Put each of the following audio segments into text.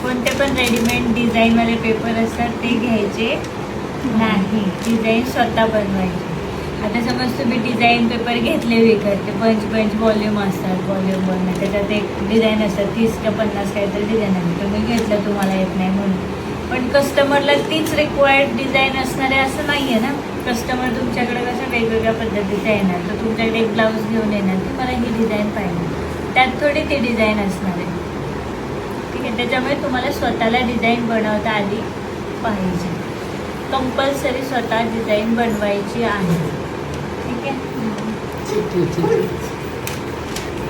कोणते पण readymade डिझाईनवाले paper असतात ते घ्यायचे नाही, डिझाईन स्वतः बनवायचे. आता समज तुम्ही डिझाईन पेपर घेतले विकत, ते पंच व्हॉल्यूम असतात, व्हॉल्यूम बनणे त्याच्यात एक डिझाईन असतात 30 का 50 काहीतरी डिझाईन आहे, तुम्ही घेतलं तुम्हाला येत नाही म्हणून. पण कस्टमरला तीच रिक्वायर्ड डिझाईन असणार आहे असं नाही आहे ना. कस्टमर तुमच्याकडे कसं वेगवेगळ्या पद्धतीचं येणार, तर तुमच्याकडे एक ब्लाऊज घेऊन येणार की मला ही डिझाईन पाहिजे, त्यात थोडी ती डिझाईन असणार आहे. ठीक आहे, त्याच्यामुळे तुम्हाला स्वतःला डिझाईन बनवता आली पाहिजे. कंपल्सरी स्वतः डिझाईन बनवायची आहे. ठीक आहे,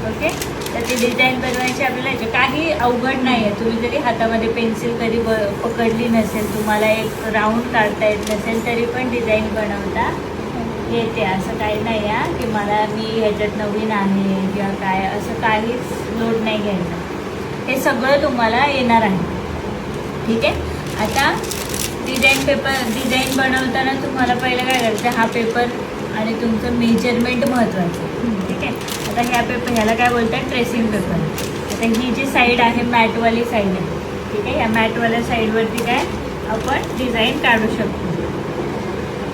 ओके. तर ती डिझाईन बनवायची आपल्याला काही अवघड नाही आहे. तुम्ही जरी हातामध्ये पेन्सिल कधी पकडली नसेल, तुम्हाला एक राऊंड काढता येत नसेल, तरी पण डिझाईन बनवता येते. असं काही नाही आहे की मी ह्याच्यात नवीन आहे किंवा काय, असं काहीच लोड नाही घ्यायचा. हे सगळं तुम्हाला येणार आहे. ठीक आहे. आता डिझाईन बनवताना तुम्हाला पहिलं काय करायचं, हा पेपर आणि तुमचं मेजरमेंट महत्त्वाचं. ठीक आहे. आता ह्याला काय बोलतात, ट्रेसिंग पेपर. आता ही जी साईड आहे मॅटवाली साईड आहे. ठीक आहे. ह्या मॅटवाल्या साईडवरती काय आपण डिझाईन काढू शकतो.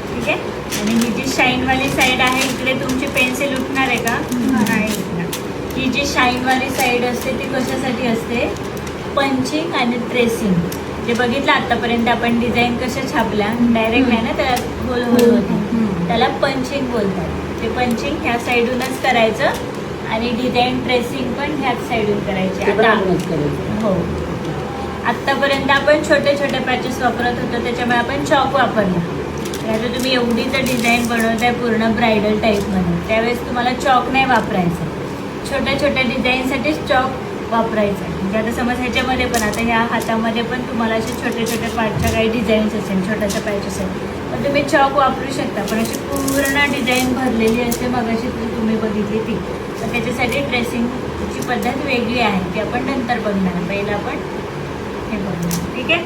ठीक आहे. आणि ही जी शाईनवाली साईड आहे, इकडे तुमची पेन्सिल उठणार आहे का, नाही उठणार. ही जी शाईनवाली साईड असते ती कशासाठी असते, पंचिंग आणि ट्रेसिंग. जे बघितलं आतापर्यंत आपण डिझाईन कशा छापल्या, डायरेक्ट नाही ना, त्याला होल होते, त्याला पंचिंग बोलतात. ते पंचिंग ह्या साईडूनच करायचं आणि डिझाईन ट्रेसिंग पण ह्याच साईडून करायची. आता हो, आत्तापर्यंत आपण छोटे छोटे पॅचेस वापरत होतो, त्याच्यामुळे आपण चॉक वापरला. आता तुम्ही एवढी जर डिझाईन बनवताय पूर्ण ब्रायडल टाईपमध्ये, त्यावेळेस तुम्हाला चॉक नाही वापरायचं. छोट्या छोट्या डिझाईनसाठीच चॉक वापरायचं. म्हणजे आता समज ह्याच्यामध्ये पण, आता ह्या हातामध्ये पण तुम्हाला असे छोटे छोटे पार्टच्या काही डिझाईन्स असेल, छोट्याशा पॅच असेल, तर तुम्ही चॉक वापरू शकता. पण अशी पूर्ण डिझाईन भरलेली असते मगाशी तुम्ही बघितली ती, तर त्याच्यासाठी ड्रेसिंगची पद्धत वेगळी आहे, ती आपण नंतर बघणार. पहिलं आपण हे बघणार. ठीक आहे.